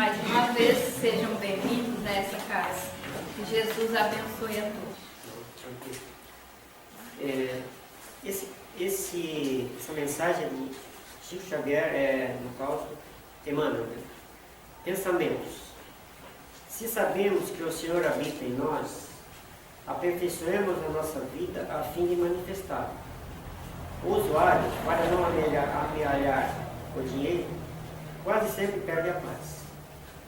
Mais uma vez, sejam bem-vindos a essa casa. Que Jesus abençoe a todos. Essa mensagem de Chico Xavier, no qual emana, pensamentos. Se sabemos que o Senhor habita em nós, aperfeiçoemos a nossa vida a fim de manifestá-lo. O usuário, para não amealhar o dinheiro, quase sempre perde a paz.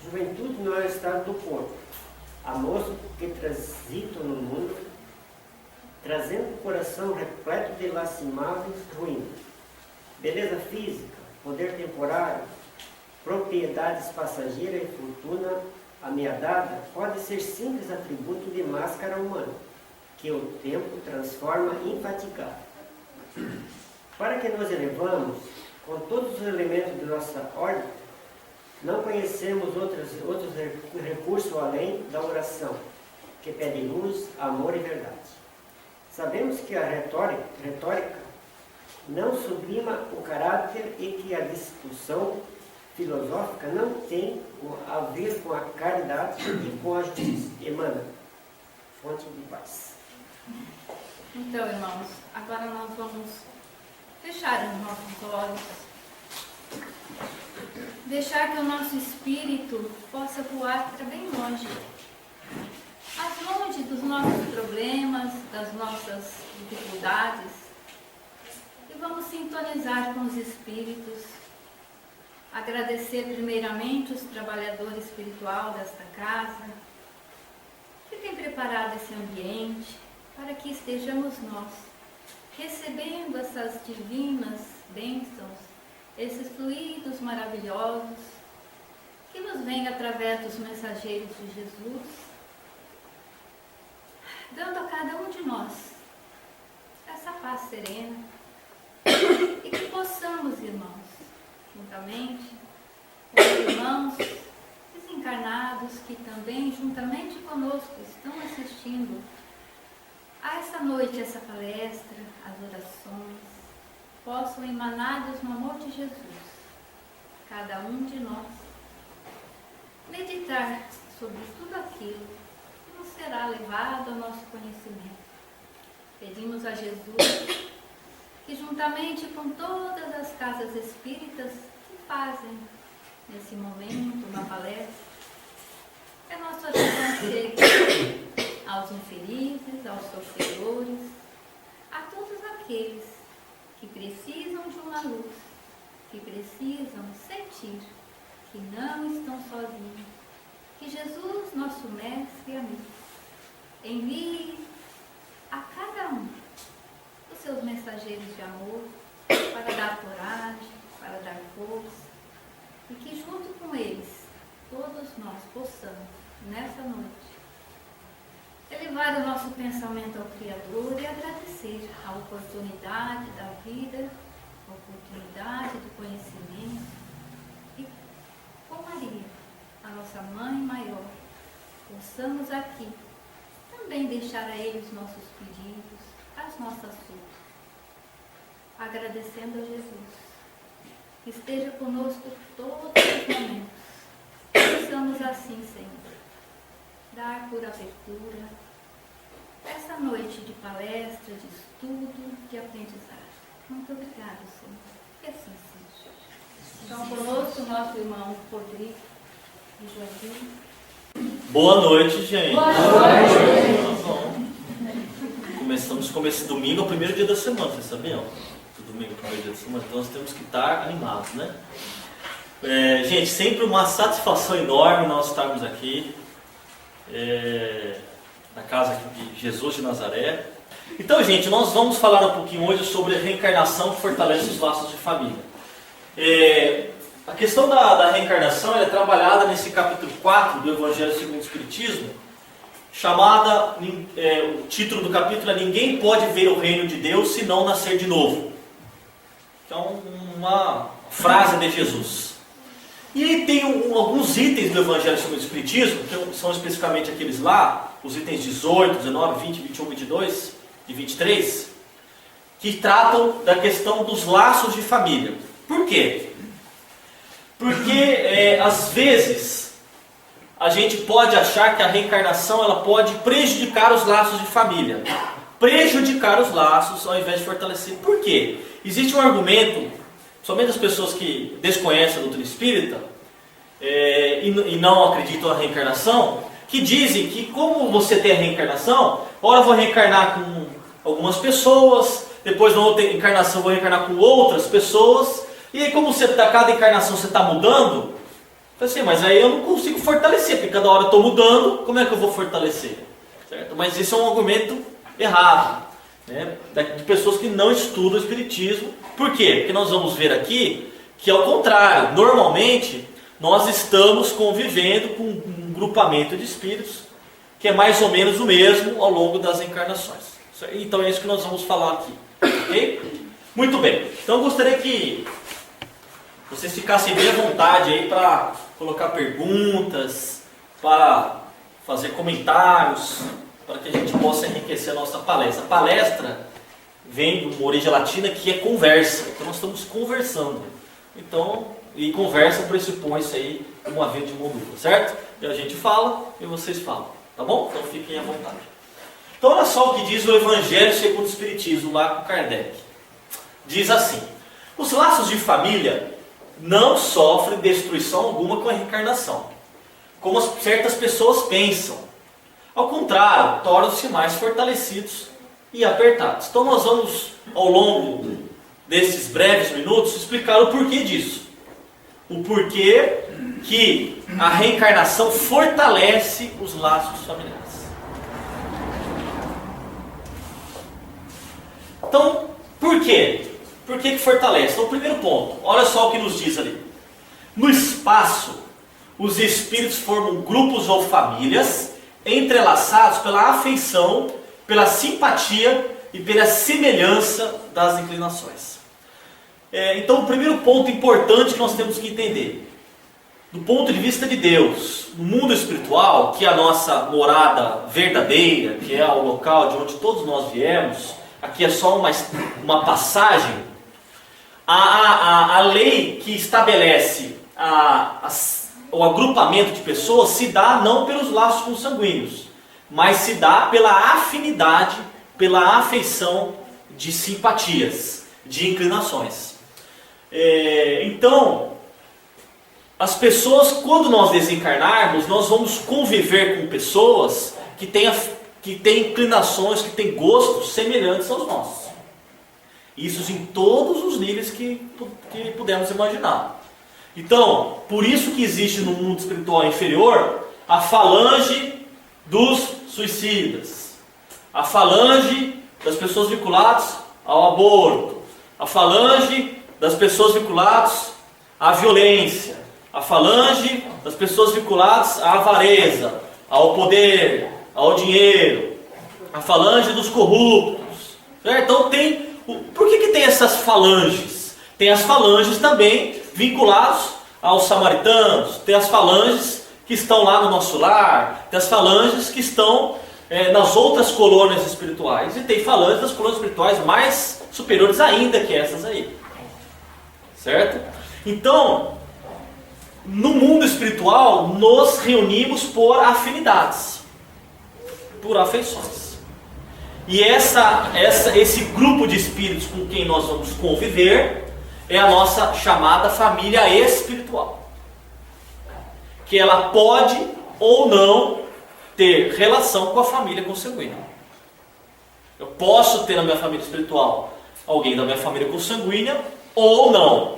Juventude não é o estado do corpo. Há moços que transitam no mundo, trazendo o coração repleto de lastimáveis ruínas. Beleza física, poder temporário, propriedades passageiras e fortuna ameaçada pode ser simples atributo de máscara humana, que o tempo transforma infatigável. Para que nos elevamos com todos os elementos de nossa ordem, não conhecemos outros recursos além da oração, que pede luz, amor e verdade. Sabemos que a retórica não sublima o caráter e que a discussão filosófica não tem a ver com a caridade e com a justiça. Emana, fonte de paz. Então, irmãos, agora nós vamos fechar os nossos olhos, deixar que o nosso espírito possa voar para bem longe, mais longe dos nossos problemas, das nossas dificuldades, e vamos sintonizar com os espíritos, agradecer primeiramente os trabalhadores espirituais desta casa, que têm preparado esse ambiente para que estejamos nós, recebendo essas divinas bênçãos, esses fluidos maravilhosos, que nos vêm através dos mensageiros de Jesus, dando a cada um de nós essa paz serena, e que possamos, irmãos, juntamente com os irmãos desencarnados que também, juntamente conosco, estão assistindo a essa noite, essa palestra, as orações, possam, emanados no amor de Jesus, cada um de nós, meditar sobre tudo aquilo que nos será levado ao nosso conhecimento. Pedimos a Jesus que, juntamente com todas as casas espíritas que fazem nesse momento uma palestra, que a nossa oração chegue aos infelizes, aos sofredores, a todos aqueles que precisam de uma luz, que precisam sentir que não estão sozinhos, que Jesus, nosso Mestre e amigo, envie a cada um os seus mensageiros de amor para dar coragem, para dar força, e que junto com eles, todos nós possamos, nessa noite, elevar o nosso pensamento ao Criador e agradecer a oportunidade da vida, a oportunidade do conhecimento, e com Maria, a nossa Mãe Maior, possamos aqui também deixar a Ele os nossos pedidos, as nossas súplicas, agradecendo a Jesus, que esteja conosco todos os momentos. Possamos assim, Senhor, dar por abertura essa noite de palestra, de estudo, de aprendizagem. Muito obrigado, Senhor. Que assim seja. Então, conosco o nosso irmão Rodrigo e Joaquim. Boa noite, gente. Boa noite. Começamos esse domingo, é o primeiro dia da semana, vocês sabiam? O domingo é o primeiro dia da semana, então nós temos que estar animados, né? Gente, sempre uma satisfação enorme nós estarmos aqui na casa de Jesus de Nazaré. Então, gente, nós vamos falar um pouquinho hoje sobre a reencarnação que fortalece os laços de família. A questão da reencarnação é trabalhada nesse capítulo 4 do Evangelho segundo o Espiritismo, chamada, o título do capítulo é Ninguém pode ver o reino de Deus se não nascer de novo. Então, uma frase de Jesus. E aí tem alguns itens do Evangelho segundo o Espiritismo, que são especificamente aqueles lá, os itens 18, 19, 20, 21, 22 e 23, que tratam da questão dos laços de família. Por quê? Porque às vezes a gente pode achar que a reencarnação ela pode prejudicar os laços de família. Prejudicar os laços ao invés de fortalecer. Por quê? Existe um argumento, somente as pessoas que desconhecem a doutrina espírita e não acreditam na reencarnação, que dizem que como você tem a reencarnação, ora eu vou reencarnar com algumas pessoas, depois na outra encarnação eu vou reencarnar com outras pessoas, e aí como cada encarnação você está mudando, assim, mas aí eu não consigo fortalecer, porque cada hora eu estou mudando, como é que eu vou fortalecer? Certo? Mas esse é um argumento errado, né? De pessoas que não estudam o Espiritismo. Por quê? Porque nós vamos ver aqui que ao contrário, normalmente nós estamos convivendo com um grupamento de espíritos que é mais ou menos o mesmo ao longo das encarnações. Então é isso que nós vamos falar aqui, ok? Muito bem, então eu gostaria que vocês ficassem bem à vontade aí para colocar perguntas, para fazer comentários, para que a gente possa enriquecer a nossa palestra. A palestra vem de uma origem latina que é conversa, então nós estamos conversando. Então, e conversa pressupõe-se aí uma vez de mão dupla, certo? E a gente fala e vocês falam, tá bom? Então fiquem à vontade. Então olha só o que diz o Evangelho segundo o Espiritismo lá com Kardec. Diz assim: os laços de família não sofrem destruição alguma com a reencarnação, como certas pessoas pensam. Ao contrário, tornam-se mais fortalecidos e apertados. Então nós vamos, ao longo desses breves minutos, explicar o porquê disso. O porquê que a reencarnação fortalece os laços familiares. Então, por quê? Por que fortalece? Então, primeiro ponto, olha só o que nos diz ali. No espaço, os espíritos formam grupos ou famílias entrelaçados pela afeição, pela simpatia e pela semelhança das inclinações. Então, o primeiro ponto importante que nós temos que entender, do ponto de vista de Deus, no mundo espiritual, que é a nossa morada verdadeira, que é o local de onde todos nós viemos, aqui é só uma passagem, a lei que estabelece o agrupamento de pessoas se dá não pelos laços consanguíneos, mas se dá pela afinidade, pela afeição de simpatias, de inclinações. Então, as pessoas, quando nós desencarnarmos, nós vamos conviver com pessoas que têm inclinações, que têm gostos semelhantes aos nossos. Isso em todos os níveis que pudermos imaginar. Então, por isso que existe no mundo espiritual inferior a falange dos suicidas, a falange das pessoas vinculadas ao aborto, a falange das pessoas vinculadas à violência, a falange das pessoas vinculadas à avareza, ao poder, ao dinheiro, a falange dos corruptos. Certo? Então por que tem essas falanges? Tem as falanges também vinculadas aos samaritanos, tem as falanges que estão lá no nosso lar, tem as falanges que estão nas outras colônias espirituais, e tem falanges das colônias espirituais mais superiores ainda que essas aí. Certo? Então, no mundo espiritual, nos reunimos por afinidades, por afeições. E esse grupo de espíritos com quem nós vamos conviver é a nossa chamada família espiritual. Que ela pode ou não ter relação com a família consanguínea. Eu posso ter na minha família espiritual alguém da minha família consanguínea ou não.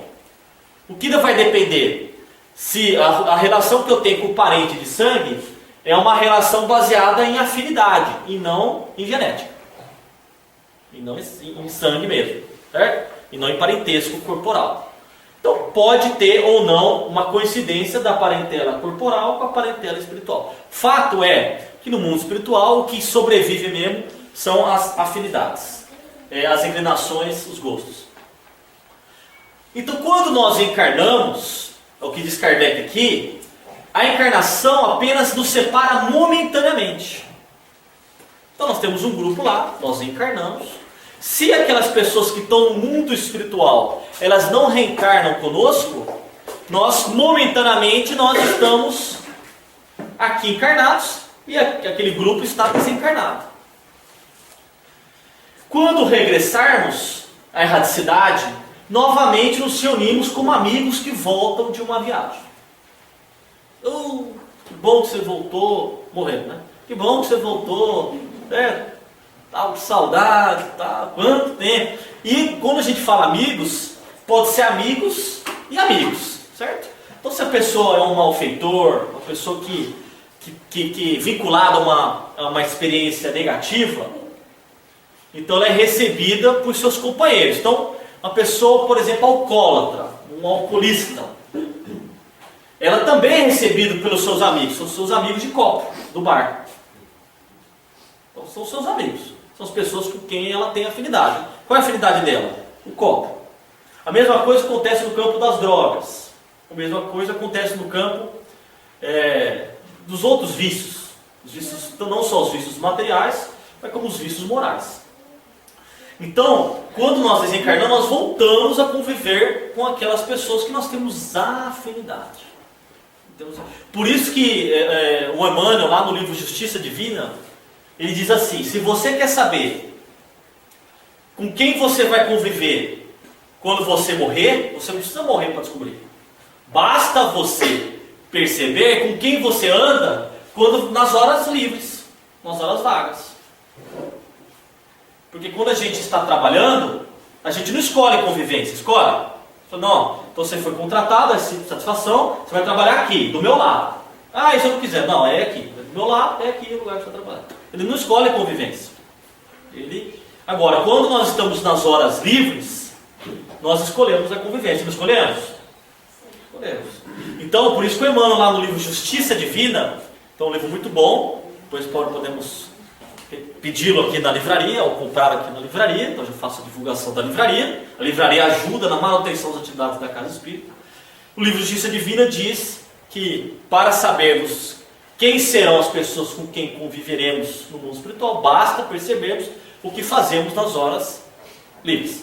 O que vai depender? Se a relação que eu tenho com o parente de sangue é uma relação baseada em afinidade e não em genética. E não em sangue mesmo, certo? E não em parentesco corporal. Então pode ter ou não uma coincidência da parentela corporal com a parentela espiritual. Fato é que no mundo espiritual o que sobrevive mesmo são as afinidades, as inclinações, os gostos. Então quando nós encarnamos, é o que diz Kardec aqui, a encarnação apenas nos separa momentaneamente. Então nós temos um grupo lá, nós encarnamos. Se aquelas pessoas que estão no mundo espiritual, elas não reencarnam conosco, nós momentaneamente nós estamos aqui encarnados e aquele grupo está desencarnado. Quando regressarmos à erradicidade, novamente nos reunimos como amigos que voltam de uma viagem. Oh, que bom que você voltou, morrendo, né? Que bom que você voltou, tá com saudade, tá, quanto tempo. E quando a gente fala amigos, pode ser amigos e amigos, certo? Então se a pessoa é um malfeitor, uma pessoa que vinculada a uma experiência negativa, então ela é recebida por seus companheiros. Então, uma pessoa, por exemplo, alcoólatra, um alcoolista, ela também é recebida pelos seus amigos, são seus amigos de copo, do bar. Então, são seus amigos, são as pessoas com quem ela tem afinidade. Qual é a afinidade dela? O copo. A mesma coisa acontece no campo das drogas. A mesma coisa acontece no campo dos outros vícios. Os vícios, então não só os vícios materiais, mas como os vícios morais. Então, quando nós desencarnamos, nós voltamos a conviver com aquelas pessoas que nós temos afinidade. Por isso que o Emmanuel, lá no livro Justiça Divina, ele diz assim: se você quer saber com quem você vai conviver quando você morrer, você não precisa morrer para descobrir. Basta você perceber com quem você anda nas horas livres, nas horas vagas. Porque quando a gente está trabalhando, a gente não escolhe convivência, escolhe. Não, então você foi contratado, é satisfação, você vai trabalhar aqui, do meu lado. Ah, e se eu não quiser? Não, é aqui. Do meu lado, é aqui o lugar que você vai trabalhar. Ele não escolhe convivência. Agora, quando nós estamos nas horas livres, nós escolhemos a convivência. Não escolhemos? Escolhemos. Então, por isso que o Emmanuel, lá no livro Justiça Divina, então é um livro muito bom, depois podemos pedi-lo aqui na livraria, ou comprar aqui na livraria, então eu já faço a divulgação da livraria. A livraria ajuda na manutenção das atividades da Casa Espírita. O livro Justiça Divina diz que, para sabermos quem serão as pessoas com quem conviveremos no mundo espiritual, basta percebermos o que fazemos nas horas livres.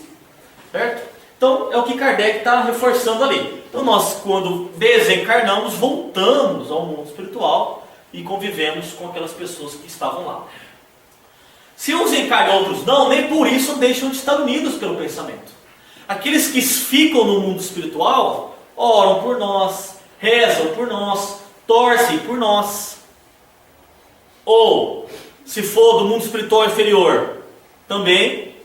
Certo? Então, é o que Kardec está reforçando ali. Então, nós, quando desencarnamos, voltamos ao mundo espiritual e convivemos com aquelas pessoas que estavam lá. Se uns encarnam, outros não, nem por isso deixam de estar unidos pelo pensamento. Aqueles que ficam no mundo espiritual, oram por nós, rezam por nós, torcem por nós. Ou, se for do mundo espiritual inferior, também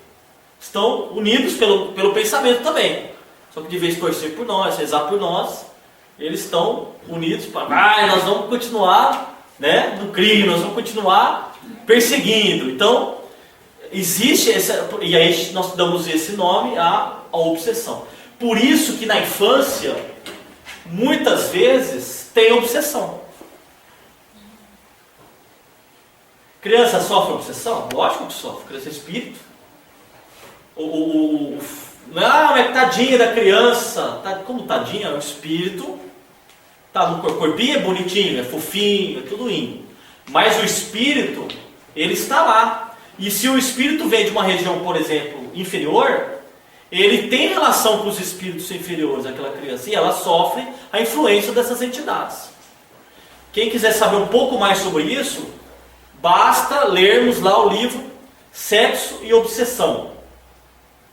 estão unidos pelo pensamento também. Só que de vez de torcer por nós, rezar por nós, eles estão unidos para, nós vamos continuar, no crime, nós vamos continuar perseguindo. Então, existe essa, e aí nós damos esse nome à obsessão. Por isso que na infância, muitas vezes, tem obsessão. Criança sofre obsessão? Lógico que sofre, criança é espírito. Mas tadinha da criança, como tadinha, é um espírito, no corpinho é bonitinho, é fofinho, é tudo lindo. Mas o espírito, ele está lá. E se o espírito vem de uma região, por exemplo, inferior, ele tem relação com os espíritos inferiores daquela criança, e ela sofre a influência dessas entidades. Quem quiser saber um pouco mais sobre isso, basta lermos lá o livro Sexo e Obsessão,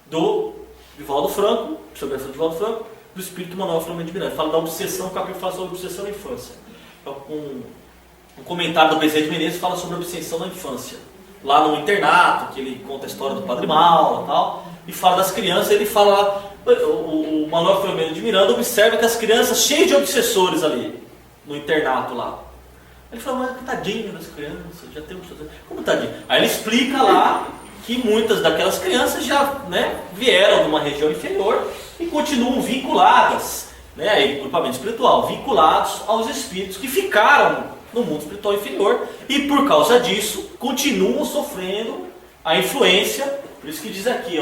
do Divaldo Franco, biografia do Divaldo Franco, do Espírito Manuel Filomeno de Miranda. Fala da obsessão, o capítulo fala sobre obsessão na infância. Um comentário do Bezerra de Menezes fala sobre a obsessão na infância. Lá no internato, que ele conta a história do Padre Maula e tal, e fala das crianças, ele fala, o Manuel Filomeno de Miranda observa que as crianças cheias de obsessores ali, no internato lá. Ele fala, mas tadinho das crianças, já tem obsessor. Como tadinho? Aí ele explica lá que muitas daquelas crianças já vieram de uma região inferior e continuam vinculadas, em grupamento espiritual, vinculados aos espíritos que ficaram no mundo espiritual inferior e por causa disso continuam sofrendo a influência, por isso que diz aqui,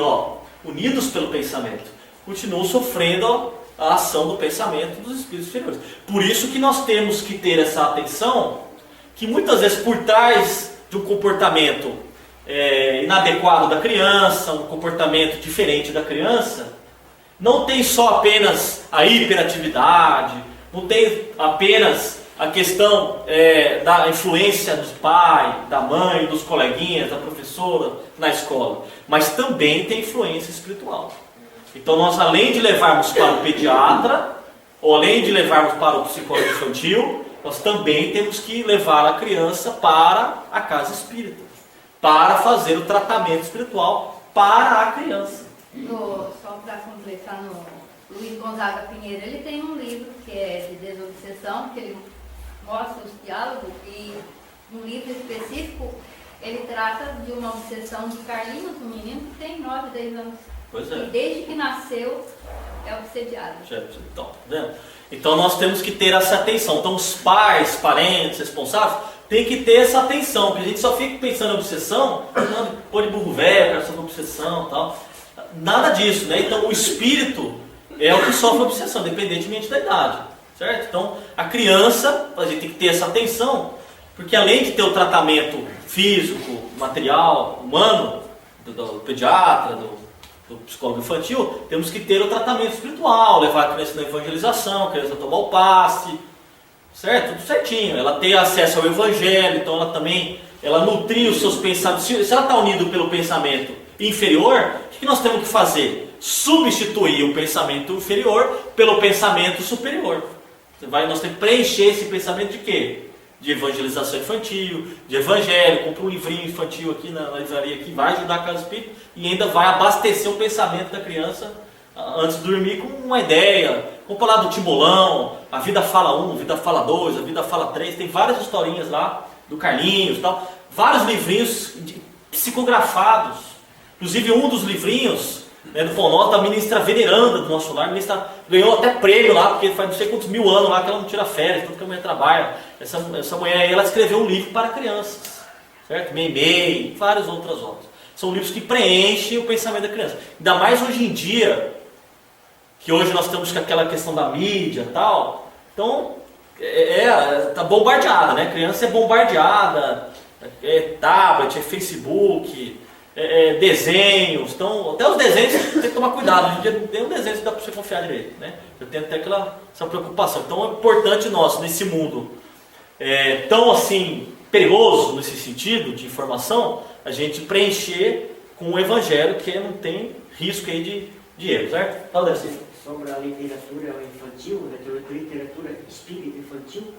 unidos pelo pensamento, continuam sofrendo a ação do pensamento dos espíritos inferiores. Por isso que nós temos que ter essa atenção, que muitas vezes por trás de um comportamento inadequado da criança, um comportamento diferente da criança, não tem só apenas a hiperatividade, não tem apenas a questão da influência do pai, da mãe, dos coleguinhas, da professora na escola, mas também tem influência espiritual. Então nós, além de levarmos para o pediatra, ou além de levarmos para o psicólogo infantil, nós também temos que levar a criança para a casa espírita, para fazer o tratamento espiritual para a criança. Só para completar, no Luiz Gonzaga Pinheiro, ele tem um livro que é de desobsessão, que ele mostra os diálogos, e um livro específico, ele trata de uma obsessão de Carlinhos, um menino que tem 9, 10 anos. Pois é. E desde que nasceu é obsediado. Então, tá vendo? Então nós temos que ter essa atenção. Então os pais, parentes, responsáveis, tem que ter essa atenção, porque a gente só fica pensando em obsessão, pô de burro velho, essa obsessão e tal. Nada disso, né? Então o espírito é o que sofre obsessão, independentemente da idade, certo? Então a criança, a gente tem que ter essa atenção, porque além de ter o tratamento físico, material, humano, do pediatra, do psicólogo infantil, temos que ter o tratamento espiritual, levar a criança na evangelização, a criança tomar o passe, certo? Tudo certinho. Ela ter acesso ao evangelho, então ela também, ela nutrir os seus pensamentos. Se ela está unida pelo pensamento inferior, o que nós temos que fazer? Substituir o pensamento inferior pelo pensamento superior. Nós temos que preencher esse pensamento de quê? De evangelização infantil, de evangelho, compra um livrinho infantil aqui na livraria que vai ajudar a casa espírita e ainda vai abastecer o pensamento da criança antes de dormir com uma ideia. Compra lá do Timolão, a Vida Fala 1, a Vida Fala 2, a Vida Fala 3, tem várias historinhas lá do Carlinhos e tal, vários livrinhos psicografados. Inclusive um dos livrinhos, né, do Pão Nosso, da ministra veneranda do nosso lar, a ministra ganhou até prêmio lá, porque faz não sei quantos mil anos lá que ela não tira férias, tudo que a mulher trabalha. Essa mulher aí, ela escreveu um livro para crianças, certo? Meimei, várias outras obras. São livros que preenchem o pensamento da criança. Ainda mais hoje em dia, que hoje nós estamos com aquela questão da mídia e tal. Então, tá bombardeada, né? A criança é bombardeada, tablet, Facebook, desenhos. Então, até os desenhos você tem que tomar cuidado. Hoje em dia tem um desenho que dá para você confiar direito, né? Eu tenho até essa preocupação. Então, é importante nós, nesse mundo tão assim perigoso nesse sentido de informação, a gente preencher com o evangelho, que não tem risco aí de erro, certo? Fala assim. Sobre a literatura infantil, literatura espírita infantil,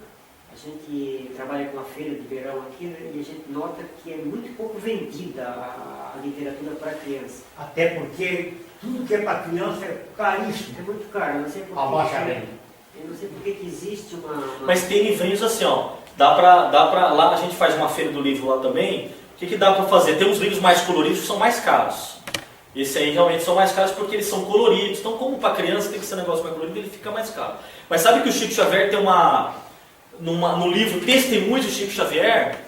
a gente trabalha com a feira de verão aqui, né, e a gente nota que é muito pouco vendida a literatura para criança. Até porque tudo que é para criança é caríssimo. É muito caro, não sei por Abaixa a renda. Eu não sei por que existe uma... Mas tem livrinhos assim, ó. Dá pra, lá a gente faz uma feira do livro lá também. O que dá para fazer? Tem uns livros mais coloridos que são mais caros. Esse aí realmente são mais caros porque eles são coloridos. Então, como para criança tem que ser um negócio mais colorido, ele fica mais caro. Mas sabe que o Chico Xavier tem no livro Testemunhos do Chico Xavier,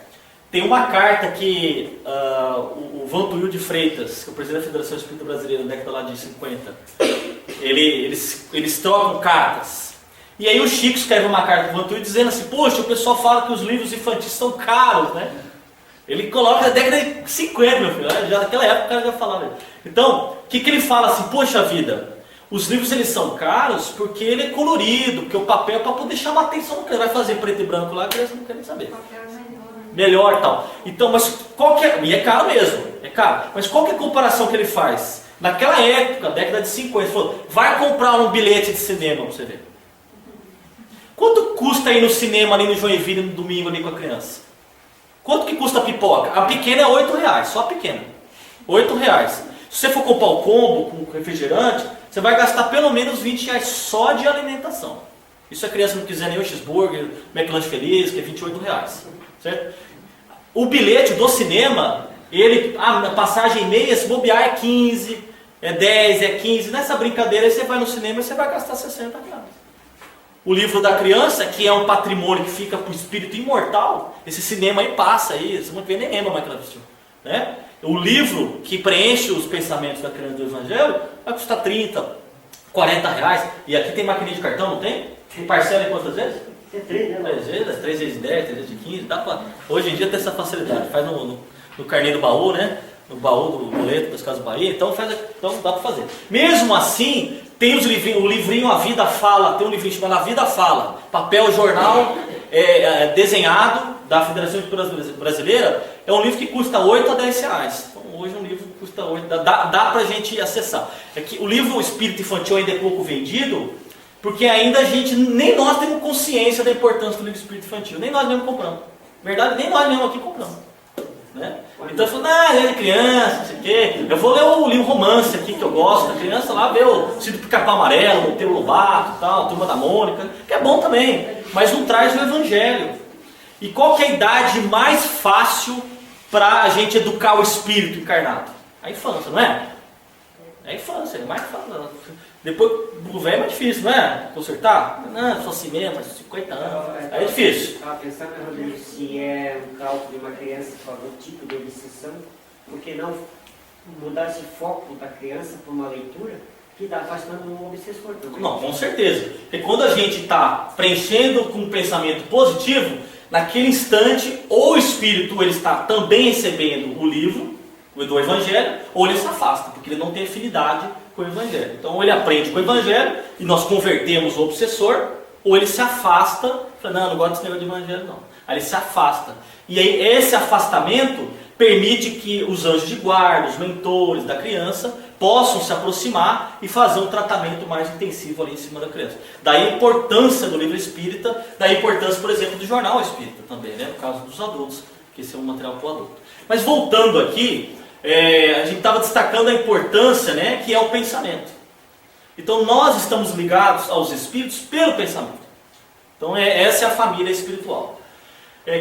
tem uma carta que o Vantuil de Freitas, que é o presidente da Federação Espírita Brasileira na década lá de 50, eles trocam cartas. E aí o Chico escreve uma carta para o Vantuil dizendo assim: poxa, o pessoal fala que os livros infantis são caros, né? Ele coloca na década de 50, meu filho, já naquela época o cara já falava. Então, o que ele fala assim? Poxa vida, os livros eles são caros porque ele é colorido, porque o papel é para poder chamar a atenção do que ele vai fazer preto e branco lá, a criança não quer nem saber. Melhor tal. Então, mas qual que é? E é caro mesmo, é caro. Mas qual que é a comparação que ele faz? Naquela época, década de 50, ele falou: vai comprar um bilhete de cinema para você ver. Quanto custa ir no cinema ali no Joinville no domingo ali com a criança? Quanto que custa a pipoca? A pequena é R$8, só a pequena. R$8. Se você for comprar o combo com refrigerante, você vai gastar pelo menos R$20 só de alimentação. E se a criança não quiser nenhum cheeseburger, McLanche Feliz, que é R$28. Certo? O bilhete do cinema, a passagem meia, se bobear é 15, é 10, é 15. Nessa brincadeira aí você vai no cinema e você vai gastar 60 reais. O livro da criança, que é um patrimônio que fica para o espírito imortal, esse cinema aí passa aí, você nem lembra mais que ela vestiu, né? O livro que preenche os pensamentos da criança do Evangelho vai custar 30, 40 reais. E aqui tem maquininha de cartão, não tem? Tem parcela em quantas vezes? Tem 3, né? 3 vezes 10, 3 vezes 15, dá pra... Hoje em dia tem essa facilidade, faz no carnê do baú, né? No baú do boleto das Casas Bahia, então dá para fazer. Mesmo assim, tem o livrinho A Vida Fala, tem um livrinho chamado A Vida Fala, papel, jornal desenhado da Federação Brasileira. É um livro que custa 8 a 10 reais. Então, hoje um livro custa 8, dá pra gente acessar. É que o livro Espírito Infantil ainda é pouco vendido, porque ainda nem nós temos consciência da importância do livro Espírito Infantil, nem nós mesmo compramos. Na verdade, nem nós mesmo aqui compramos. Né? Então eu falo, ele é criança, não sei o quê. Eu vou ler o livro romance aqui que eu gosto, da criança lá vê o Sítio do Pica-Pau Amarelo, o Monteiro Lobato, tal, a Turma da Mônica, que é bom também, mas não traz o Evangelho. E qual que é a idade mais fácil para a gente educar o espírito encarnado? A infância, não é? É a infância, é mais fácil. Depois, o velho é mais difícil, não é? Consertar? Não, só assim mesmo, 50 anos. Aí é difícil. Estava pensando, Rodrigo, se é um cálculo de uma criança para algum tipo de obsessão, por que não mudar esse foco da criança para uma leitura que está afastando um obsessor também? Não, com certeza. Porque quando a gente está preenchendo com um pensamento positivo, naquele instante, ou o espírito ele está também recebendo o livro do Evangelho, ou ele se afasta, porque ele não tem afinidade com o Evangelho. Então, ou ele aprende com o Evangelho e nós convertemos o obsessor, ou ele se afasta, fala, não gosto desse negócio de Evangelho não. Aí ele se afasta. E aí esse afastamento permite que os anjos de guarda, os mentores da criança, possam se aproximar e fazer um tratamento mais intensivo ali em cima da criança. Daí a importância do livro espírita, daí a importância, por exemplo, do jornal espírita também, né? No caso dos adultos, que esse é um material para o adulto. Mas voltando aqui, a gente estava destacando a importância, né, que é o pensamento. Então nós estamos ligados aos espíritos pelo pensamento. Então essa é a família espiritual.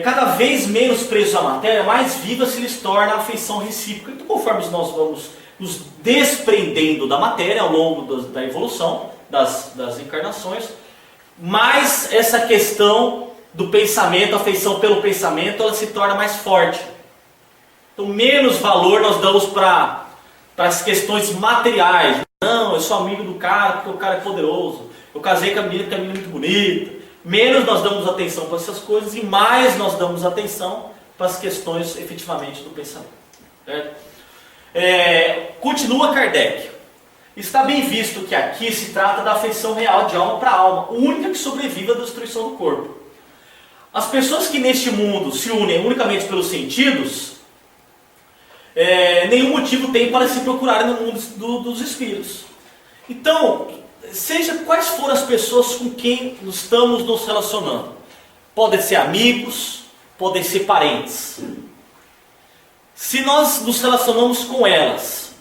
Cada vez menos presos à matéria, mais viva se lhes torna a afeição recíproca. Então, conforme nós vamos nos desprendendo da matéria ao longo da evolução, das encarnações, mais essa questão do pensamento, a afeição pelo pensamento, ela se torna mais forte. Então, menos valor nós damos para as questões materiais. Não, eu sou amigo do cara porque o cara é poderoso. Eu casei com a menina porque a menina é muito bonita. Menos nós damos atenção para essas coisas e mais nós damos atenção para as questões efetivamente do pensamento. Certo? Continua Kardec. Está bem visto que aqui se trata da afeição real de alma para alma, única que sobrevive à destruição do corpo. As pessoas que neste mundo se unem unicamente pelos sentidos, nenhum motivo tem para se procurarem no mundo dos espíritos. Então, seja quais forem as pessoas com quem estamos nos relacionando, podem ser amigos, podem ser parentes. Se nós nos relacionamos com elas,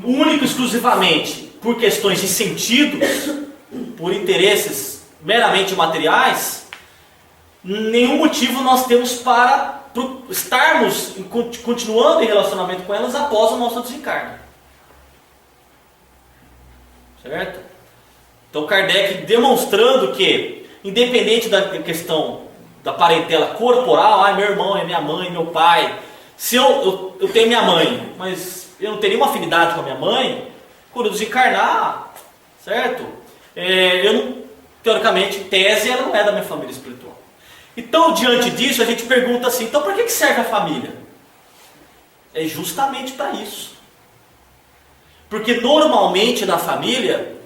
único e exclusivamente por questões de sentidos, por interesses meramente materiais, nenhum motivo nós temos para estarmos continuando em relacionamento com elas após o nosso desencarne. Certo? Então Kardec demonstrando que, independente da questão da parentela corporal, meu irmão é minha mãe, meu pai, se eu tenho minha mãe, mas eu não tenho nenhuma afinidade com a minha mãe, quando eu desencarnar, certo? Eu não, teoricamente, em tese, ela não é da minha família espiritual. Então, diante disso, a gente pergunta assim, então para que serve a família? É justamente para isso. Porque normalmente na família,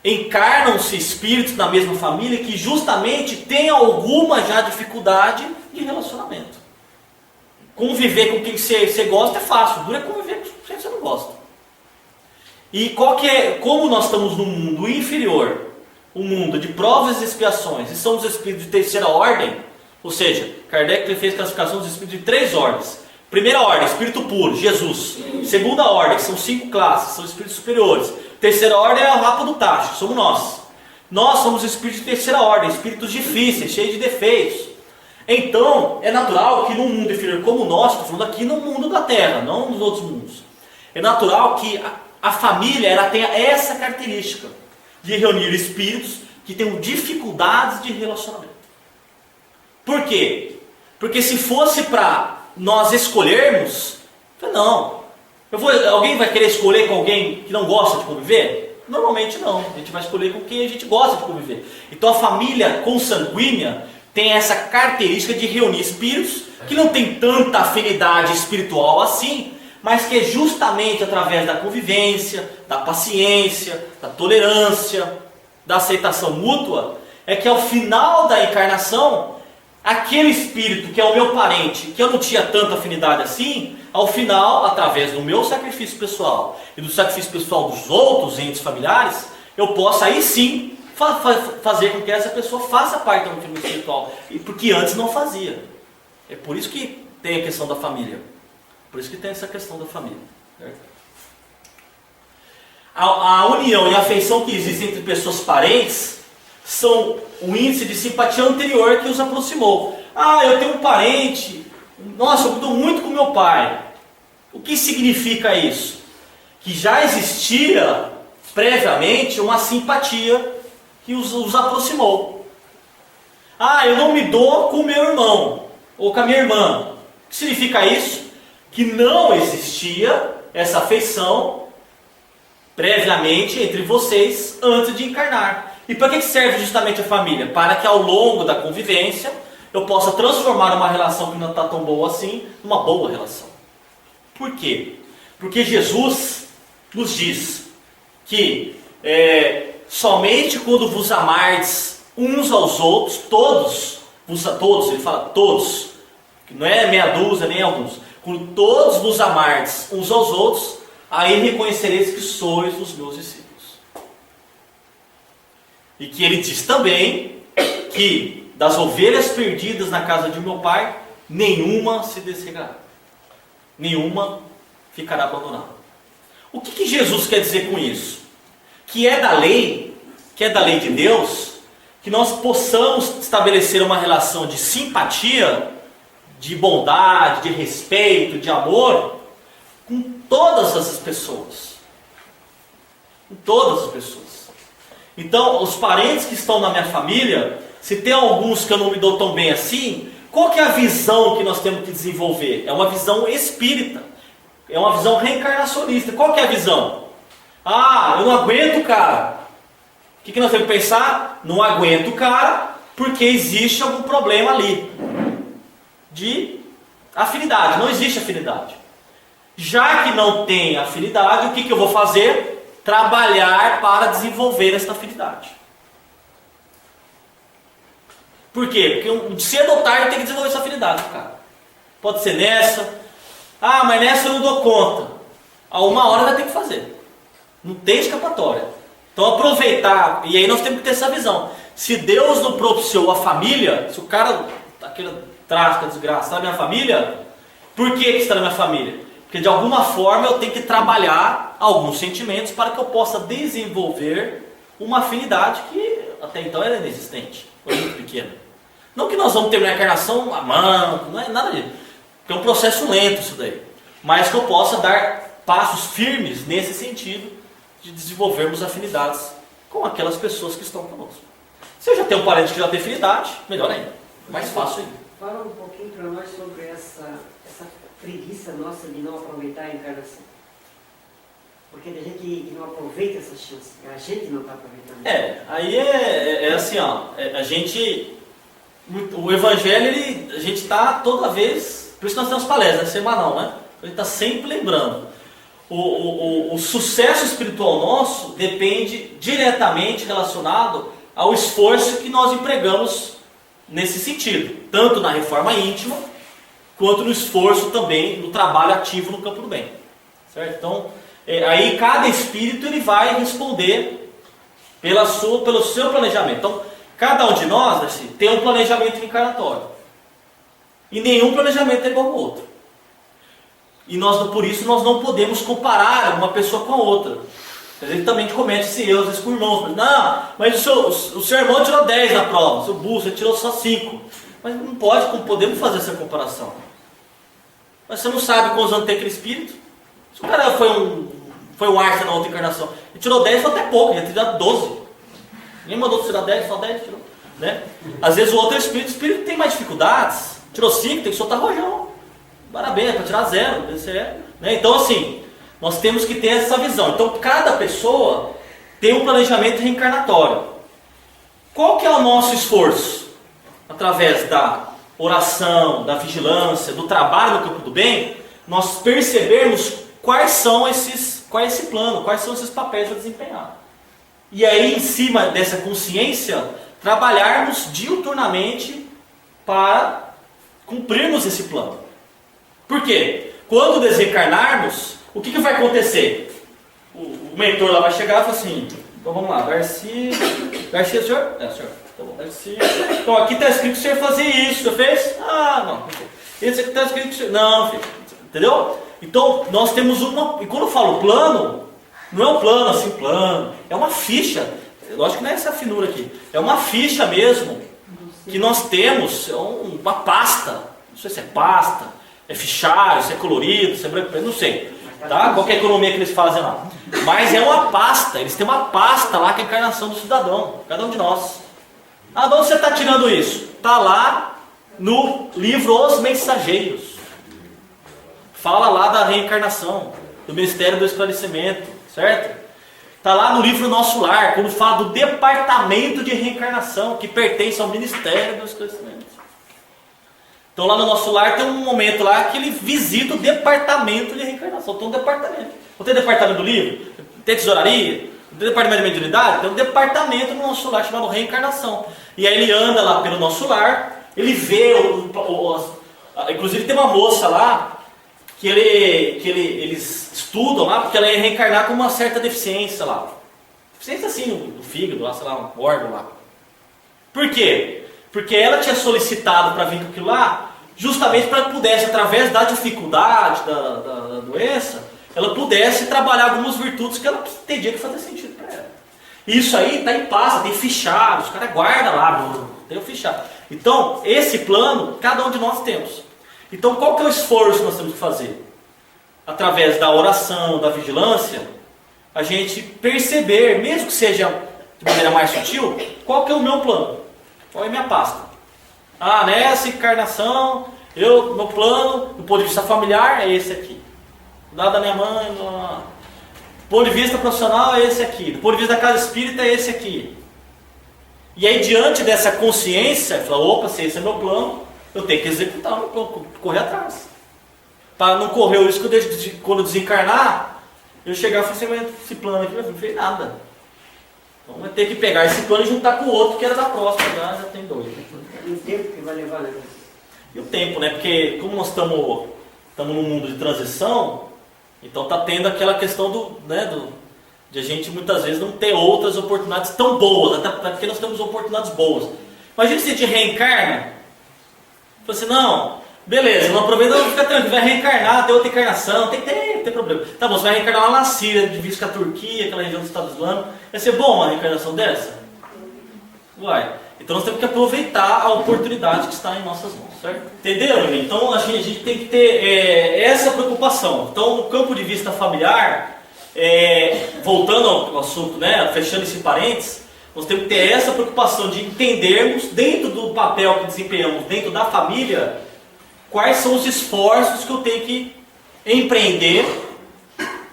encarnam-se espíritos na mesma família que justamente têm alguma já dificuldade de relacionamento. Conviver com quem você gosta é fácil, dura é conviver com quem você não gosta. E como nós estamos num mundo inferior, um mundo de provas e expiações, e somos espíritos de terceira ordem, ou seja, Kardec fez classificação dos espíritos de 3 ordens. Primeira ordem, espírito puro, Jesus. Segunda ordem, são 5 classes, são espíritos superiores. Terceira ordem é a rapa do tacho, somos nós. Nós somos espíritos de terceira ordem, espíritos difíceis, cheios de defeitos. Então, é natural que num mundo inferior como o nosso, estou falando aqui no mundo da Terra, não nos outros mundos, é natural que a família ela tenha essa característica de reunir espíritos que tenham dificuldades de relacionamento. Por quê? Porque se fosse para nós escolhermos, não. Alguém vai querer escolher com alguém que não gosta de conviver? Normalmente não. A gente vai escolher com quem a gente gosta de conviver. Então a família consanguínea tem essa característica de reunir espíritos que não tem tanta afinidade espiritual assim, mas que é justamente através da convivência, da paciência, da tolerância, da aceitação mútua, é que ao final da encarnação, aquele espírito que é o meu parente, que eu não tinha tanta afinidade assim, ao final, através do meu sacrifício pessoal e do sacrifício pessoal dos outros entes familiares, eu posso aí sim fazer com que essa pessoa faça parte da minha família espiritual, porque antes não fazia. É por isso que tem a questão da família. Por isso que tem essa questão da família. Certo? A união e a afeição que existe entre pessoas parentes são o índice de simpatia anterior que os aproximou. Ah, eu tenho um parente, nossa, eu cuido muito com meu pai. O que significa isso? Que já existia previamente uma simpatia que os aproximou. Ah, eu não me dou com o meu irmão ou com a minha irmã. O que significa isso? Que não existia essa afeição previamente entre vocês antes de encarnar. E para que serve justamente a família? Para que ao longo da convivência eu possa transformar uma relação que não está tão boa assim numa boa relação. Por quê? Porque Jesus nos diz que somente quando vos amardes uns aos outros, todos, ele fala todos, que não é meia dúzia nem alguns, quando todos vos amardes uns aos outros, aí reconhecereis que sois os meus discípulos. E que ele diz também que das ovelhas perdidas na casa de meu pai, nenhuma se desregará, nenhuma ficará abandonada. O que Jesus quer dizer com isso? Que é da lei de Deus, que nós possamos estabelecer uma relação de simpatia, de bondade, de respeito, de amor, com todas as pessoas. Com todas as pessoas. Então, os parentes que estão na minha família, se tem alguns que eu não me dou tão bem assim, qual que é a visão que nós temos que desenvolver? É uma visão espírita. É uma visão reencarnacionista. Qual que é a visão? Ah, eu não aguento o cara. O que nós temos que pensar? Não aguento o cara porque existe algum problema ali de afinidade. Não existe afinidade. Já que não tem afinidade, o que eu vou fazer? Trabalhar para desenvolver essa afinidade. Por quê? Porque cedo ou tarde tem que desenvolver essa afinidade, cara. Pode ser nessa. Ah, mas nessa eu não dou conta. A uma hora vai ter que fazer. Não tem escapatória. Então aproveitar, e aí nós temos que ter essa visão. Se Deus não propiciou a família, se o cara, aquele tráfico, desgraça, está na minha família, por que está na minha família? Porque de alguma forma eu tenho que trabalhar alguns sentimentos para que eu possa desenvolver uma afinidade que até então era inexistente, ou muito pequena. Não que nós vamos terminar a encarnação amando, não é nada disso. Porque é um processo lento isso daí. Mas que eu possa dar passos firmes nesse sentido de desenvolvermos afinidades com aquelas pessoas que estão conosco. Se eu já tenho um parente que já tem afinidade, melhor ainda. Mais fácil ainda. Fala um pouquinho para nós sobre essa preguiça nossa de não aproveitar a encarnação. Porque tem gente que não aproveita essa chance. A gente não está aproveitando. Aí é assim, ó. A gente... O Evangelho, a gente está toda vez... Por isso que nós temos palestras, semanal, né? A gente está sempre lembrando. O sucesso espiritual nosso depende diretamente relacionado ao esforço que nós empregamos nesse sentido. Tanto na reforma íntima, quanto no esforço também, no trabalho ativo no campo do bem. Certo? Então, aí cada espírito ele vai responder pelo seu planejamento. Então, cada um de nós assim, tem um planejamento encarnatório. E nenhum planejamento é igual ao outro. E por isso nós não podemos comparar uma pessoa com a outra. Às vezes também a gente comete esse erro, às vezes com irmãos. Não, mas o seu irmão tirou 10 na prova, o seu burro, você tirou só 5. Mas não podemos fazer essa comparação. Mas você não sabe quantos anos tem aquele espírito. Se o cara foi um Einstein na outra encarnação, ele tirou 10 foi até pouco, ele tirou 12. Ninguém mandou tirar 10, só 10 tirou. Né? Às vezes o outro o espírito tem mais dificuldades. Tirou 5, tem que soltar rojão. Parabéns, para tirar 0. Né? Então assim, nós temos que ter essa visão. Então cada pessoa tem um planejamento reencarnatório. Qual que é o nosso esforço? Através da oração, da vigilância, do trabalho no campo do bem, nós percebermos qual é esse plano, quais são esses papéis a desempenhar. E aí, em cima dessa consciência, trabalharmos diuturnamente para cumprirmos esse plano. Por quê? Quando desencarnarmos, o que vai acontecer? O mentor lá vai chegar e falar assim, então vamos lá, Garcia, senhor? Senhor. Tá bom, Garcia. Então aqui está escrito que o senhor fazer isso, você fez? Não. Esse aqui está escrito que o senhor... Não, filho. Entendeu? Então, nós temos uma... E quando eu falo plano, não é um plano assim, plano. É uma ficha. Lógico que não é essa finura aqui. É uma ficha mesmo que nós temos. É uma pasta. Não sei se é pasta, é fichário, se é colorido, se é branco, não sei. Tá? Qual que é a economia que eles fazem lá. Mas é uma pasta. Eles têm uma pasta lá que é a encarnação do cidadão. Cada um de nós. De onde você está tirando isso? Está lá no livro Os Mensageiros. Fala lá da reencarnação, do Ministério do Esclarecimento, certo? Está lá no livro Nosso Lar, quando fala do departamento de reencarnação, que pertence ao Ministério do Esclarecimento. Então lá no Nosso Lar tem um momento lá que ele visita o departamento de reencarnação. Tem um departamento. Não tem departamento do livro? Tem tesouraria? Tem departamento de mediunidade? Tem um departamento no Nosso Lar chamado Reencarnação. E aí ele anda lá pelo Nosso Lar, ele vê, inclusive tem uma moça lá, que eles estudam lá, porque ela ia reencarnar com uma certa deficiência lá. Deficiência assim, do fígado, lá, sei lá, um órgão lá. Por quê? Porque ela tinha solicitado para vir com aquilo lá, justamente para que pudesse, através da dificuldade da doença, ela pudesse trabalhar algumas virtudes que ela entendia que fazia sentido para ela. Isso aí está em pasta, tem fichário, os caras guardam lá, tem o fichário. Então, esse plano, cada um de nós temos. Então, qual que é o esforço que nós temos que fazer? Através da oração, da vigilância, a gente perceber, mesmo que seja de maneira mais sutil, qual que é o meu plano, qual é a minha pasta. Nessa encarnação, meu plano, do ponto de vista familiar, é esse aqui. Do lado da minha mãe, do ponto de vista profissional, é esse aqui. Do ponto de vista da casa espírita, é esse aqui. E aí, diante dessa consciência, fala, opa, se esse é meu plano, eu tenho que executar o meu plano, correr atrás. Para não correr o risco de, quando desencarnar, eu chegar e falar assim, mas esse plano aqui não fez nada. Então vai ter que pegar esse plano e juntar com o outro que era da próxima, já tem dois. E o tempo que vai levar, né? E o tempo, né? Porque como nós estamos num mundo de transição, então está tendo aquela questão de a gente muitas vezes não ter outras oportunidades tão boas, até porque nós temos oportunidades boas. Imagina se a gente reencarna, fala assim, não, beleza, não aproveita, não fica tranquilo, vai reencarnar, tem outra encarnação, tem problema. Tá bom, você vai reencarnar lá na Síria, divisa com a Turquia, aquela região do Estado Islâmico, vai ser bom uma reencarnação dessa? Vai. Então nós temos que aproveitar a oportunidade que está em nossas mãos, certo? Entendeu, gente? Então a gente tem que ter essa preocupação. Então, no campo de vista familiar, voltando ao assunto, né, fechando esse parênteses, nós temos que ter essa preocupação de entendermos, dentro do papel que desempenhamos dentro da família, quais são os esforços que eu tenho que empreender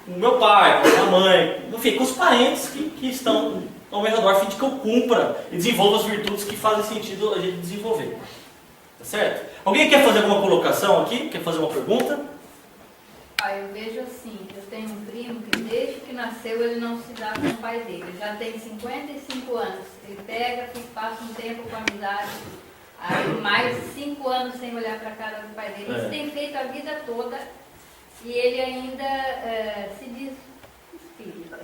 com meu pai, com a minha mãe, enfim, com os parentes que estão ao meu redor, a fim de que eu cumpra e desenvolva as virtudes que fazem sentido a gente desenvolver. Tá certo? Alguém quer fazer alguma colocação aqui? Quer fazer uma pergunta? Eu vejo assim, eu tenho um primo que desde que nasceu ele não se dá com o pai dele. Ele já tem 55 anos. Ele pega, passa um tempo com amizade, aí mais 5 anos sem olhar para a cara do pai dele. Isso tem feito a vida toda e ele ainda se diz espírita.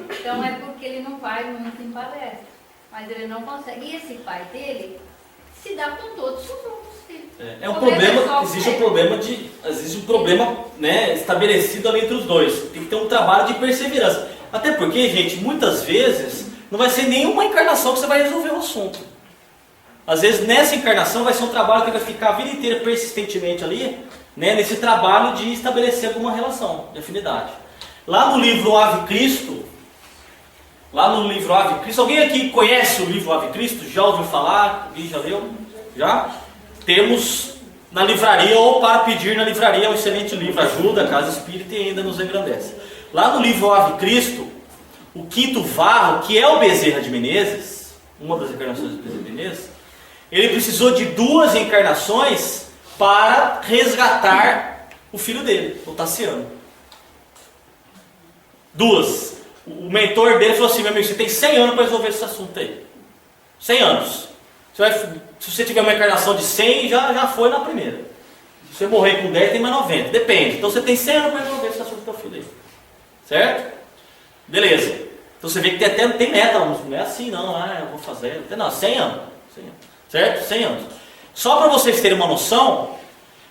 Então é porque ele não vai muito em palestra, mas ele não consegue. E esse pai dele se dá com todos os outros filhos. Existe um problema, né, estabelecido ali entre os dois. Tem que ter um trabalho de perseverança. Até porque, gente, muitas vezes não vai ser nenhuma encarnação que você vai resolver o assunto. Às vezes nessa encarnação vai ser um trabalho que vai ficar a vida inteira persistentemente ali, né, nesse trabalho de estabelecer alguma relação de afinidade. Lá no livro Ave Cristo, alguém aqui conhece o livro Ave Cristo? Já ouviu falar? Alguém já leu? Já? Temos na livraria, ou para pedir na livraria, é um excelente livro, ajuda a Casa Espírita e ainda nos engrandece. Lá no livro Ave Cristo, o quinto varro, que é o Bezerra de Menezes, uma das encarnações do Bezerra de Menezes, ele precisou de 2 encarnações para resgatar o filho dele, o Tassiano. 2. O mentor dele falou assim: meu amigo, você tem 100 anos para resolver esse assunto aí. 100 anos. Se você tiver uma encarnação de 100, já foi na primeira. Se você morrer com 10, tem mais 90. Depende. Então você tem 100 anos para resolver esse assunto do teu filho aí. Certo? Beleza. Então você vê que tem meta, não é assim não, eu vou fazer. Não, 100 anos. 100 anos. Certo? 100 anos. Só para vocês terem uma noção,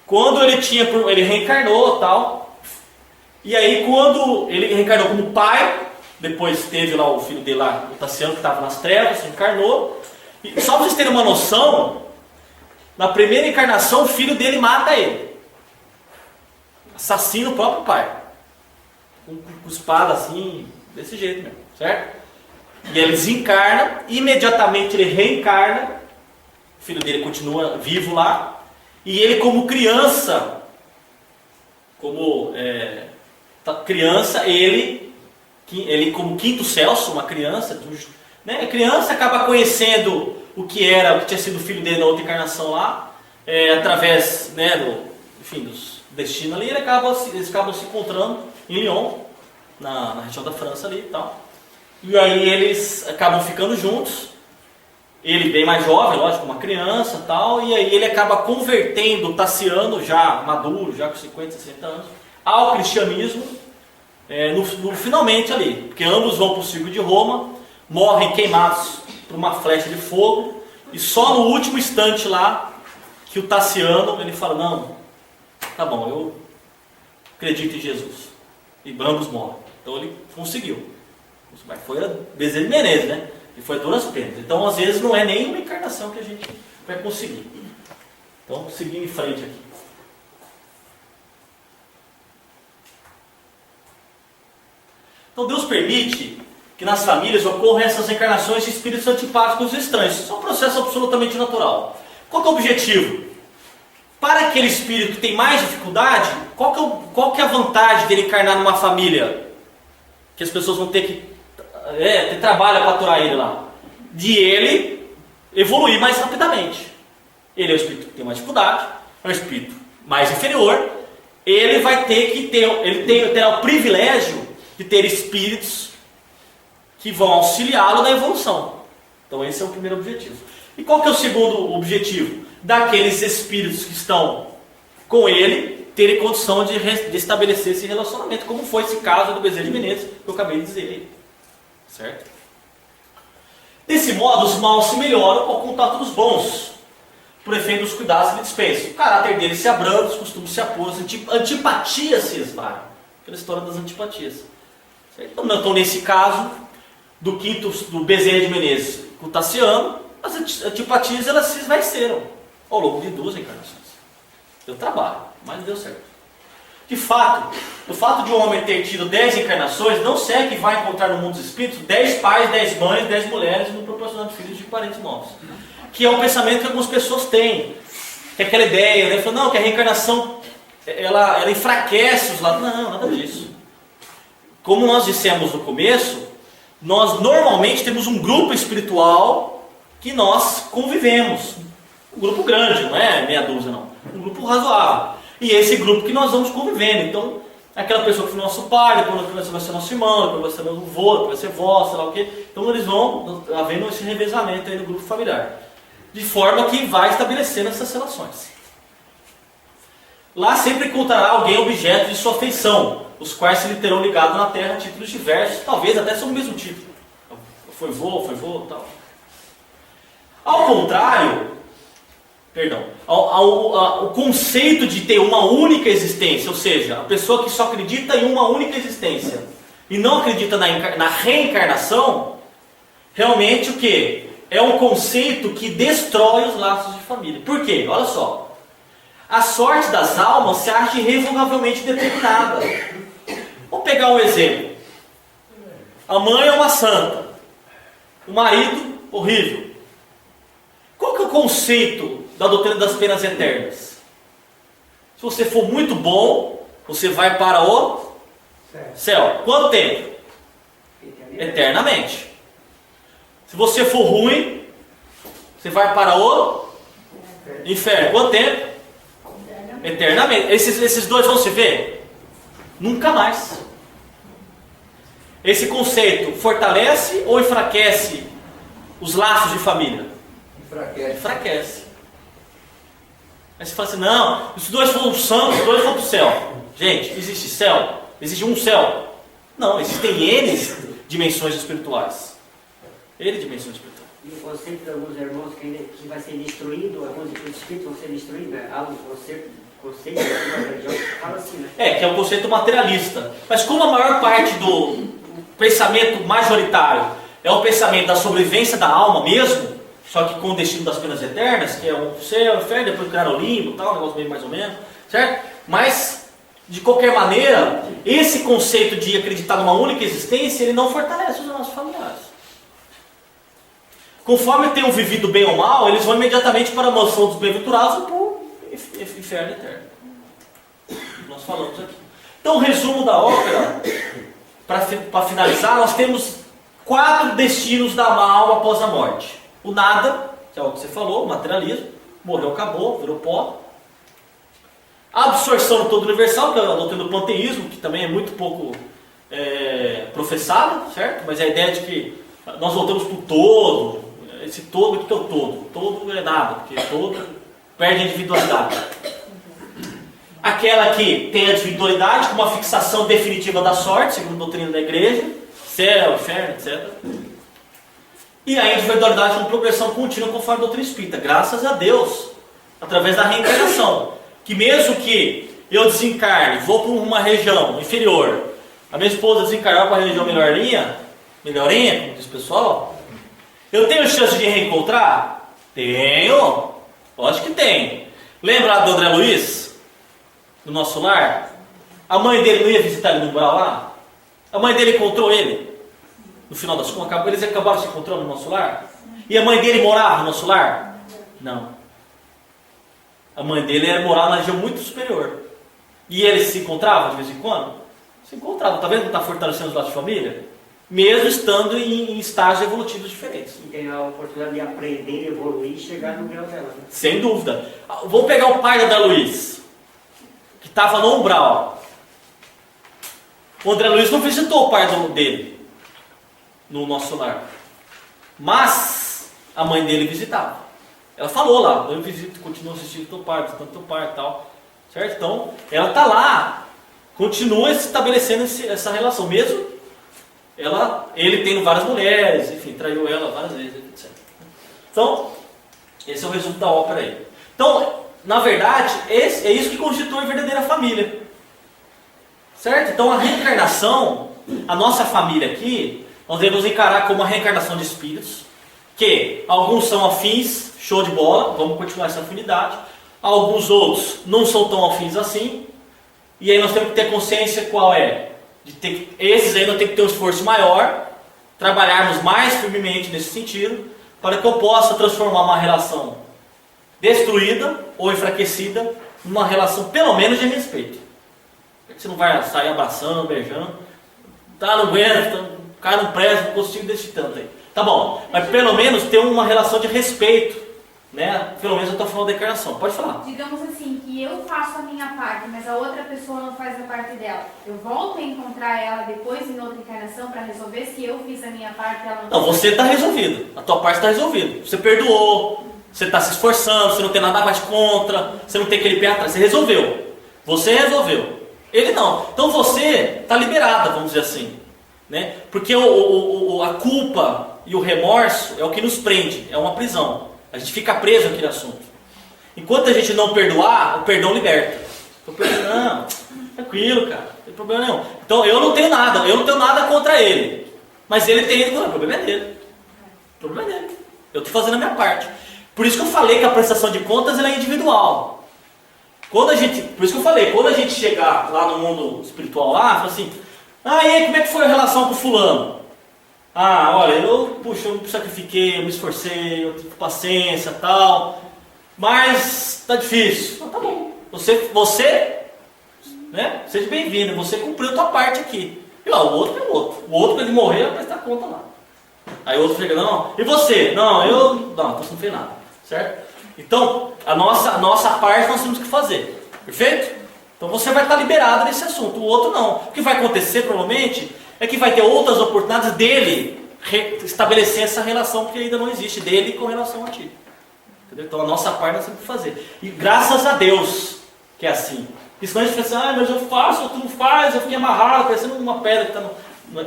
quando ele reencarnou e tal, e aí quando ele reencarnou como pai, depois teve lá o filho dele lá, o Tassiano, que estava nas trevas, reencarnou, e só para vocês terem uma noção, na primeira encarnação o filho dele mata ele. Assassina o próprio pai. Com espada assim, desse jeito mesmo, certo? E ele desencarna, imediatamente ele reencarna, o filho dele continua vivo lá, e ele como criança, ele como quinto Celso, uma criança, né? A criança acaba conhecendo o que tinha sido o filho dele na outra encarnação lá, através, né, dos destinos ali, eles acabam se encontrando em Lyon, na região da França ali e tal. E aí eles acabam ficando juntos, ele bem mais jovem, lógico, uma criança e tal, e aí ele acaba convertendo o Tassiano, já maduro, já com 50, 60 anos, ao cristianismo, finalmente ali, porque ambos vão para o circo de Roma, morrem queimados por uma flecha de fogo, e só no último instante lá, que o Tassiano, ele fala: não, tá bom, eu acredito em Jesus, e ambos morrem. Então ele conseguiu. Mas foi a Bezerra de Menezes, né? E foi duras penas. Então às vezes não é nem uma encarnação que a gente vai conseguir. Então seguindo em frente aqui. Então Deus permite que nas famílias ocorram essas encarnações de espíritos antipáticos e estranhos. Isso é um processo absolutamente natural. Qual que é o objetivo? Para aquele espírito que tem mais dificuldade, qual que é a vantagem dele encarnar numa família? Que as pessoas vão ter que ter trabalho para aturar ele lá. De ele evoluir mais rapidamente. Ele é o espírito que tem mais dificuldade, é o espírito mais inferior. Ele vai ter que terá o privilégio de ter espíritos que vão auxiliá-lo na evolução. Então esse é o primeiro objetivo. E qual que é o segundo objetivo? Daqueles espíritos que estão com ele terem condição de estabelecer esse relacionamento, como foi esse caso do Bezerra de Menezes, que eu acabei de dizer aí. Certo? Desse modo, os maus se melhoram ao contato dos bons, por efeito dos cuidados que ele dispensa. O caráter dele se abranda, os costumes se apuram, as antipatias se esvaem. Aquela história das antipatias. Certo? Então, nesse caso, do Bezerra de Menezes com o Tassiano, as antipatias elas se esvaeceram ao longo de 2 encarnações. Deu trabalho, mas deu certo. De fato, o fato de um homem ter tido 10 encarnações não serve que vai encontrar no mundo dos espíritos 10 pais, 10 mães, 10 mulheres, não proporcionando filhos de parentes novos. Que é um pensamento que algumas pessoas têm. Que é aquela ideia, né? Falam, não, que a reencarnação ela enfraquece os lados. Não, nada disso. Como nós dissemos no começo, nós normalmente temos um grupo espiritual que nós convivemos. Um grupo grande, não é meia dúzia não. Um grupo razoável. E esse grupo que nós vamos convivendo. Então, aquela pessoa que foi nosso pai, depois vai ser nosso irmão, depois vai ser nosso avô, depois vai ser vó, sei lá o quê. Então eles vão havendo esse revezamento aí no grupo familiar. De forma que vai estabelecendo essas relações. Lá sempre encontrará alguém objeto de sua afeição, os quais se lhe terão ligado na terra a títulos diversos, talvez até sob o mesmo título. Foi vô, tal. Ao contrário, o conceito de ter uma única existência, ou seja, a pessoa que só acredita em uma única existência e não acredita na reencarnação, realmente o que? É um conceito que destrói os laços de família. Por quê? Olha só. A sorte das almas se acha irrevogavelmente determinada. Vamos pegar um exemplo. A mãe é uma santa. O marido, horrível. Qual que é o conceito da doutrina das penas eternas? Se você for muito bom, você vai para o céu. Quanto tempo? Eternamente. Se você for ruim, você vai para o inferno. Quanto tempo? Eternamente. Esses dois vão se ver? Nunca mais. Esse conceito fortalece ou enfraquece os laços de família? Enfraquece. Aí você fala assim, não, os dois foram santos, os dois vão para o céu. Gente, existe céu? Existe um céu? Não, existem N dimensões espirituais. N dimensões espirituais. E o conceito de alguns irmãos que vai ser destruído, alguns espíritos vão ser destruídos, né? Há um conceito de alguma religião que fala assim, né? Que é um conceito materialista. Mas como a maior parte do pensamento majoritário é o pensamento da sobrevivência da alma mesmo, só que com o destino das penas eternas, que é o céu, o inferno, depois criar o limbo, tal, um negócio meio mais ou menos, certo? Mas, de qualquer maneira, esse conceito de acreditar numa única existência, ele não fortalece os nossos familiares. Conforme tenham vivido bem ou mal, eles vão imediatamente para a mansão dos bem-aventurados ou para o inferno eterno. Nós falamos aqui. Então, o resumo da ópera, para finalizar, nós temos 4 destinos da alma após a morte. O nada, que é o que você falou, o materialismo, morreu, acabou, virou pó. A absorção do todo universal, que é a doutrina do panteísmo, que também é muito pouco professada, certo? Mas é a ideia de que nós voltamos para o todo. Esse todo, o que é o todo? O todo é nada, porque todo perde a individualidade. Aquela que tem a individualidade como uma fixação definitiva da sorte, segundo a doutrina da igreja, céu, inferno, etc. E a individualidade como progressão contínua conforme a doutrina espírita. Graças a Deus, através da reencarnação. Que mesmo que eu desencarne, vou para uma região inferior, a minha esposa desencarnar para a região melhorinha, como diz o pessoal, eu tenho chance de reencontrar? Tenho. Lógico que tem. Lembra do André Luiz? Do nosso lar? A mãe dele não ia visitar ele no umbral lá? A mãe dele encontrou ele? No final das contas, eles acabaram se encontrando no nosso lar? E a mãe dele morava no nosso lar? Não. A mãe dele morava na região muito superior. E eles se encontravam de vez em quando? Se encontravam. Está vendo que está fortalecendo os laços de família? Mesmo estando em estágios evolutivos diferentes. E tem a oportunidade de aprender, evoluir e chegar no grau dela. Né? Sem dúvida. Vou pegar o pai da André Luiz, que estava no umbral. O André Luiz não visitou o pai dele no nosso lar. Mas a mãe dele visitava. Ela falou lá, eu visito, continuo assistindo teu pai, visitando teu pai e tal. Certo? Então, ela está lá, continua estabelecendo essa relação, mesmo ele tendo várias mulheres, enfim, traiu ela várias vezes, etc. Então, esse é o resumo da ópera aí. Então, na verdade, é isso que constitui a verdadeira família. Certo? Então, a reencarnação, a nossa família aqui, nós devemos encarar como uma reencarnação de espíritos, que alguns são afins, show de bola, vamos continuar essa afinidade. Alguns outros não são tão afins assim. E aí nós temos que ter consciência qual é. Esses aí nós temos que ter um esforço maior, trabalharmos mais firmemente nesse sentido, para que eu possa transformar uma relação destruída ou enfraquecida numa relação pelo menos de respeito. Você não vai sair abraçando, beijando, tá, não aguenta, o cara não presta, não consigo desse tanto aí. Tá bom, mas pelo menos ter uma relação de respeito, né? Pelo menos eu estou falando da encarnação. Pode falar. Digamos assim, que eu faço a minha parte, mas a outra pessoa não faz a parte dela. Eu volto a encontrar ela depois em outra encarnação para resolver se eu fiz a minha parte, ela não. Não, você está resolvido. A tua parte está resolvida. Você perdoou, você está se esforçando, você não tem nada mais contra, você não tem aquele pé atrás. Você resolveu. Você resolveu. Ele não. Então você está liberada, vamos dizer assim, né? Porque a culpa e o remorso é o que nos prende, é uma prisão. A gente fica preso naquele assunto. Enquanto a gente não perdoar, o perdão liberta. Estou perdoando, tranquilo, cara, não tem problema nenhum. Então eu não tenho nada contra ele. Mas ele tem, o problema é dele. O problema é dele. Eu estou fazendo a minha parte. Por isso que eu falei que a prestação de contas ela é individual. Por isso que eu falei, quando a gente chegar lá no mundo espiritual lá, fala assim, e aí, como é que foi a relação com o fulano? Olha, eu me sacrifiquei, eu me esforcei, eu tive paciência e tal, mas tá difícil. Então, tá bom. Você, né? Seja bem-vindo, você cumpriu a tua parte aqui. E lá, o outro é o outro. O outro, quando ele morrer, vai prestar conta lá. Aí o outro chega, não, e você? Não, você não fez nada, certo? Então, a nossa parte nós temos que fazer. Perfeito? Então você vai estar liberado nesse assunto, o outro não. O que vai acontecer provavelmente é que vai ter outras oportunidades dele estabelecer essa relação que ainda não existe, dele com relação a ti. Entendeu? Então a nossa parte nós temos que fazer. E graças a Deus que é assim. Porque senão a gente pensa, mas eu faço, tu não faz, eu fiquei amarrado, parecendo uma pedra que está no...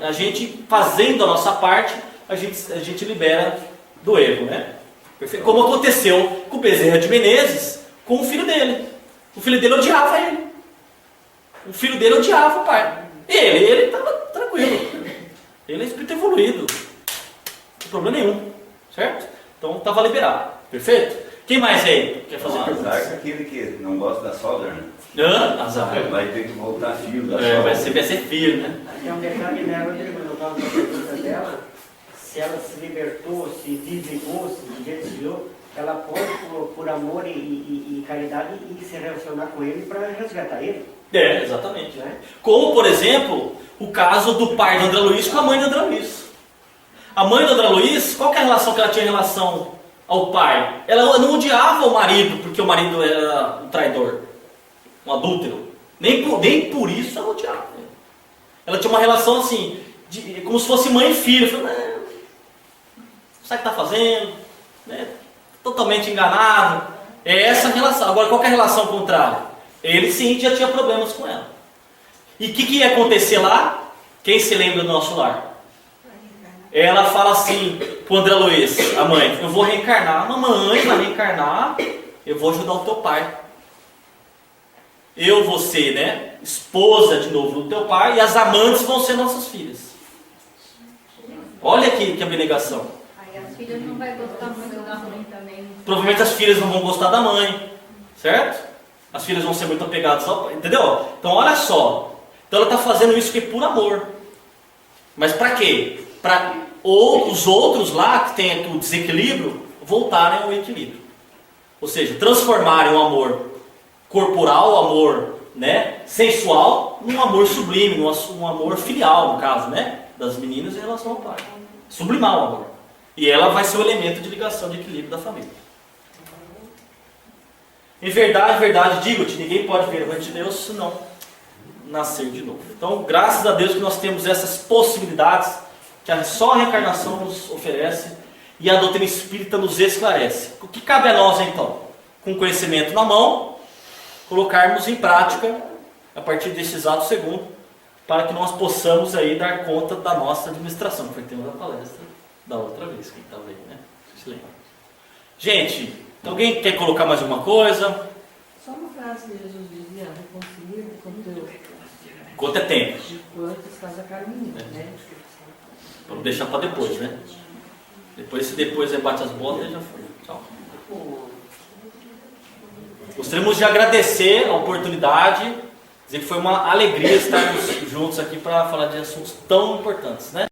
A gente fazendo a nossa parte, a gente libera do erro, né? Perfeito? Como aconteceu com o Bezerra de Menezes, com o filho dele. O filho dele odiava ele. O filho dele odiava o pai. E ele estava tranquilo. Ele é espírito evoluído. Não tem problema nenhum. Certo? Então estava liberado. Perfeito? Quem mais aí quer fazer perguntas? Azar é aquele que não gosta da sogra, né? Azar. Vai ter que voltar filho da sogra. Vai ser filho, né? Tem um detalhe nela, no caso da pergunta dela, se ela se libertou, se desligou, se desviou, ela pode, por amor e caridade, e se relacionar com ele para resgatar ele. Exatamente. Né? Como, por exemplo, o caso do pai do André Luiz com a mãe do André Luiz. A mãe do André Luiz, qual que é a relação que ela tinha em relação ao pai? Ela não odiava o marido porque o marido era um traidor, um adúltero. Nem por isso ela odiava ele. Ela tinha uma relação assim, como se fosse mãe e filho. Falei, sabe o que está fazendo? Né? Totalmente enganado. É essa relação. Agora, qual que é a relação contrária? Ele sim já tinha problemas com ela. E o que ia acontecer lá? Quem se lembra do nosso lar? Ela fala assim para o André Luiz, a mãe, eu vou reencarnar. Mamãe vai reencarnar, eu vou ajudar o teu pai. Eu vou ser, né, esposa de novo do teu pai, e as amantes vão ser nossas filhas. Olha que abnegação. Aí as filhas não vão gostar muito da mãe também. Provavelmente as filhas não vão gostar da mãe, certo? As filhas vão ser muito apegadas ao pai, entendeu? Então olha só. Então ela está fazendo isso aqui por amor. Mas para quê? Para os outros lá, que tem aqui o desequilíbrio, voltarem ao equilíbrio. Ou seja, transformarem o amor corporal, o amor, né, sensual, num amor sublime, um amor filial, no caso, né, das meninas em relação ao pai. Sublimar o amor. E ela vai ser o elemento de ligação, de equilíbrio da família. Em verdade, digo-te, ninguém pode ver o reino de Deus se não nascer de novo. Então, graças a Deus que nós temos essas possibilidades que só a reencarnação nos oferece e a doutrina espírita nos esclarece. O que cabe a nós, então? Com conhecimento na mão, colocarmos em prática, a partir desse exato segundo, para que nós possamos aí dar conta da nossa administração, que foi o tema da palestra da outra vez, quem estava aí, né? Vocês se lembram? Gente, alguém quer colocar mais alguma coisa? Só uma frase que Jesus dizia, reconcilia com Deus. Enquanto é tempo. Enquanto estás a caminho, né? Vamos deixar para depois, né? Se depois aí bate as botas, já foi. Tchau. Gostaríamos de agradecer a oportunidade, dizer que foi uma alegria estarmos juntos aqui para falar de assuntos tão importantes, né?